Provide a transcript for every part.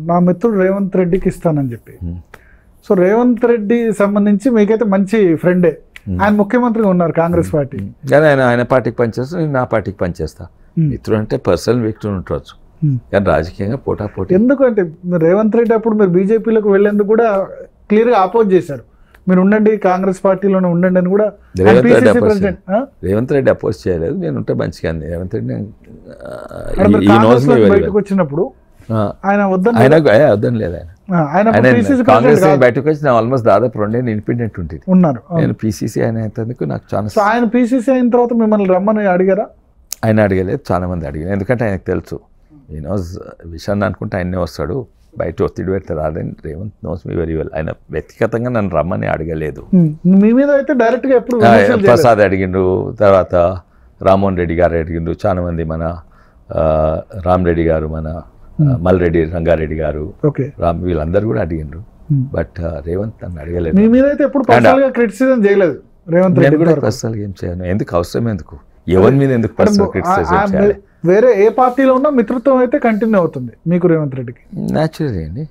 నా మిత్రుడు రేవంత్ రెడ్డికి ఇస్తానని చెప్పి. సో రేవంత్ రెడ్డి సంబంధించి మీకైతే మంచి ఫ్రెండే, ఆయన ముఖ్యమంత్రిగా ఉన్నారు కాంగ్రెస్ పార్టీ. కానీ ఆయన పార్టీకి పనిచేస్తా, నేను నా పార్టీకి పనిచేస్తా. మిత్రుడు అంటే పర్సనల్ వ్యక్తులు ఉండవచ్చు, కానీ రాజకీయంగా పోటాపోటీ. ఎందుకంటే రేవంత్ రెడ్డి అప్పుడు మీరు బీజేపీలోకి వెళ్ళేందుకు కూడా క్లియర్గా ఆపోజ్ చేశారు, మీరు ఉండండి కాంగ్రెస్ పార్టీలోనే ఉండండి అని కూడా. రేవంత్ రెడ్డి అపోజ్ చేయలేదు, నేను ఉంటే మంచిగా. రేవంత్ రెడ్డి బయటకు వచ్చినప్పుడు ఆయన వద్దని లేదు, ఆయన కాంగ్రెస్ బయటకు వచ్చి ఆల్మోస్ట్ దాదాపు 2 ఏళ్ళు ఇండిపెండెంట్ ఉంటుంది ఉన్నారు. నేను పీసీసీ అయినందుకు నాకు చాలా. ఆయన పీసీసీ అయిన తర్వాత మిమ్మల్ని రమ్మని అడిగారా? ఆయన అడగలేదు, చాలా మంది అడిగారు. ఎందుకంటే ఆయనకు తెలుసు ఈ నోస్ విషయాన్ని అనుకుంటే ఆయనే వస్తాడు, బయట ఒత్తిడి పెడితే రాదని. Revanth knows me very well. ఆయన వ్యక్తిగతంగా నన్ను రమ్మని అడగలేదు. మీ మీద అయితే డైరెక్ట్ గా ఎప్పుడు ప్రసాద్ అడిగిండ్రు, తర్వాత రామ్మోహన్ రెడ్డి గారు అడిగిండ్రు, చాలా మంది మన రామరెడ్డి గారు, మన మల్రెడ్డి రంగారెడ్డి గారు, వీళ్ళందరూ కూడా అడిగిండ్రు. బట్ రేవంత్ నన్ను అడగలేదు. మీ మీద అయితే ఎప్పుడు పర్సనల్గా క్రిటిసిజం చేయలేదు రేవంత్ రెడ్డి? కూడా పర్సనల్గా ఏం చేయను, ఎందుకు అవసరం, ఎందుకు ఎవరి మీద ఎందుకు పర్సనల్ క్రిటిసిజం చేయాలి? వేరే ఏ పార్టీలో ఉన్నా మిత్రత్వం అయితే కంటిన్యూ అవుతుంది మీకు రేవంత్ రెడ్డికి. న్యాచురలీ అండి,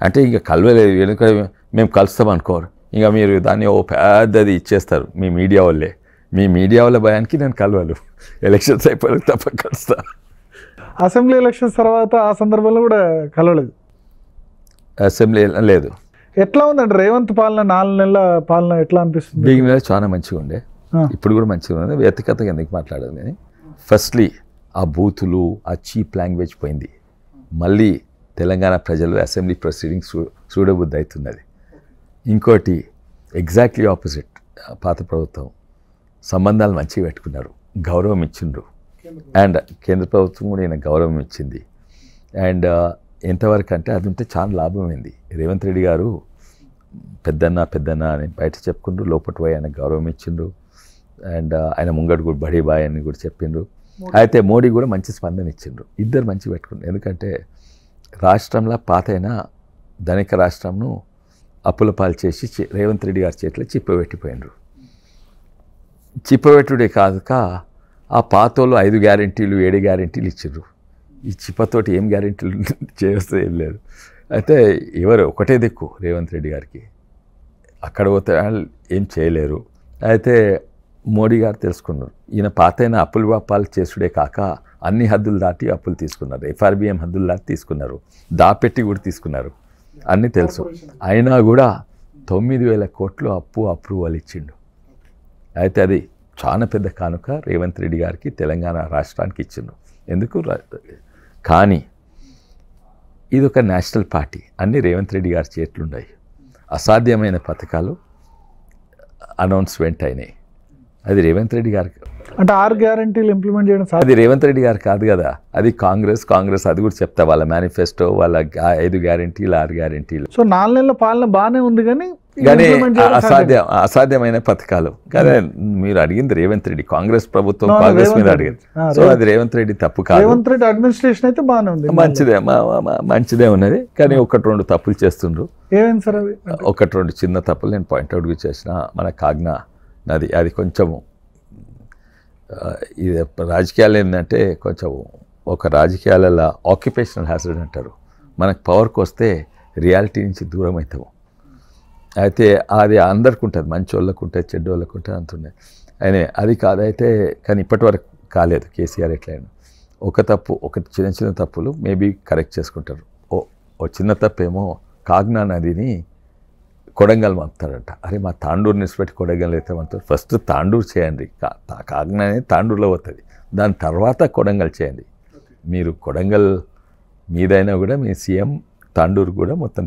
అంటే ఇంకా కలవలేదు, ఎందుకంటే మేము కలుస్తాం అనుకోరు, ఇంకా మీరు దాన్ని ఓ పెద్దది ఇచ్చేస్తారు మీ మీడియా వాళ్ళే. మీ మీడియా వాళ్ళ భయానికి నేను కలవను, ఎలక్షన్స్ అయిపోయి తప్ప కలుస్తా. అసెంబ్లీ ఎలక్షన్స్ తర్వాత ఆ సందర్భంలో కూడా కలవలేదు? అసెంబ్లీ లేదు. ఎట్లా ఉందండి రేవంత్ పాలన? 4 నెలల పాలన ఎట్లా అనిపిస్తుంది? బిగినింగ్ చాలా మంచిగా ఉండే, ఇప్పుడు కూడా మంచిగా ఉంది. వ్యక్తిగతంగా ఎందుకు మాట్లాడదు కానీ, ఫస్ట్లీ ఆ బూతులు, ఆ చీప్ లాంగ్వేజ్ పోయింది. మళ్ళీ తెలంగాణ ప్రజలు అసెంబ్లీ ప్రొసీడింగ్స్ చూడబుద్ధి అవుతున్నది. ఇంకోటి ఎగ్జాక్ట్లీ ఆపోజిట్, పాత ప్రభుత్వం సంబంధాలు మంచిగా పెట్టుకున్నారు, గౌరవం ఇచ్చిండ్రు. అండ్ కేంద్ర ప్రభుత్వం కూడా ఈయన గౌరవం ఇచ్చింది. అండ్ ఎంతవరకు అంటే అది ఉంటే చాలా లాభమైంది. రేవంత్ రెడ్డి గారు పెద్దన్న అని బయట చెప్పుకుంటూ లోపల పోయి ఆయన గౌరవం ఇచ్చిండ్రు. అండ్ ఆయన ముంగడు కూడా బడీ బాయ్ అని కూడా చెప్పిండ్రు. అయితే మోడీ కూడా మంచి స్పందన ఇచ్చిండ్రు. ఇద్దరు మంచి పెట్టుకుంటారు. ఎందుకంటే రాష్ట్రంలో పాతైన ధనిక రాష్ట్రంను అప్పుల పాలు చేసి రేవంత్ రెడ్డి గారి చేతిలో చిప్పబెట్టిపోయినరు. చిప్పబెట్టుడే కాదుక ఆ పాతోళ్ళు 5 గ్యారెంటీలు 7 గ్యారెంటీలు ఇచ్చిండ్రు. ఈ చిప్పతోటి ఏం గ్యారెంటీలు చేస్తే ఏం లేదు. అయితే ఎవరు ఒకటే దిక్కు రేవంత్ రెడ్డి గారికి, అక్కడ పోతే ఏం చేయలేరు. అయితే మోడీ గారు తెలుసుకున్నారు, ఈయన పాతైన అప్పులు పాపాలు చేసుడే కాక అన్ని హద్దులు దాటి అప్పులు తీసుకున్నారు. FRBM హద్దులు దాటి తీసుకున్నారు, దాపెట్టి కూడా తీసుకున్నారు, అన్నీ తెలుసు. అయినా కూడా 9,000 కోట్లు అప్రూవల్ ఇచ్చిండు. అయితే అది చాలా పెద్ద కానుక రేవంత్ రెడ్డి గారికి, తెలంగాణ రాష్ట్రానికి ఇచ్చిండు. ఎందుకు? కానీ ఇది ఒక నేషనల్ పార్టీ, అన్నీ రేవంత్ రెడ్డి గారి చేతులున్నాయి. అసాధ్యమైన పథకాలు అనౌన్స్మెంట్ అయినాయి. అది రేవంత్ రెడ్డి గారికి, అంటే 6 గ్యారెంటీలు ఇంప్లిమెంట్ చేయడం అది రేవంత్ రెడ్డి గారు కాదు కదా, అది కాంగ్రెస్ అది కూడా చెప్తా, వాళ్ళ మేనిఫెస్టో, వాళ్ళ 5 గ్యారెంటీలు 6 గ్యారెంటీలు. సో 4 నెలల పాలన బాగానే ఉంది, కానీ అసాధ్యమైన పథకాలు. కానీ మీరు అడిగింది రేవంత్ రెడ్డి, కాంగ్రెస్ ప్రభుత్వం కాంగ్రెస్ మీద అడిగింది. సో అది రేవంత్ రెడ్డి తప్పు కాదు. రేవంత్ రెడ్డి అడ్మినిస్ట్రేషన్ అయితే బాగానే ఉంది, మంచిదే ఉన్నది. కానీ 1-2 తప్పులు చేస్తుండ్రు. ఏమైంది సార్ అవి? 1-2 చిన్న తప్పులు నేను పాయింట్అవుట్ చేసిన. మన కాగ్నా నది అది కొంచెము, ఇది రాజకీయాలు ఏంటంటే కొంచెం ఒక రాజకీయాలలో ఆక్యుపేషనల్ హ్యాజర్డ్ అంటారు. మనకు పవర్కి వస్తే రియాలిటీ నుంచి దూరం అవుతాము. అయితే అది అందరికి ఉంటుంది, మంచి వాళ్ళకు ఉంటుంది, చెడ్డ వాళ్ళకు ఉంటుంది, అంతుండే. అయినా అది కాదైతే, కానీ ఇప్పటి వరకు కాలేదు. కేసీఆర్ ఎట్లయినా ఒక చిన్న తప్పులు మేబీ కరెక్ట్ చేసుకుంటారు. ఓ చిన్న తప్పేమో కాగ్నా నదిని కొడంగల్ పంపుతారంట. అరే మా తాండూరు నిలిచిపెట్టి కొడంగల్ అవుతామంటారు. ఫస్ట్ తాండూరు చేయండి, కాగ్నా అనేది తాండూరులో పోతుంది, దాని తర్వాత కొడంగల్ చేయండి. మీరు కొడంగల్ మీదైనా కూడా మీ సీఎం తాండూరు కూడా మొత్తం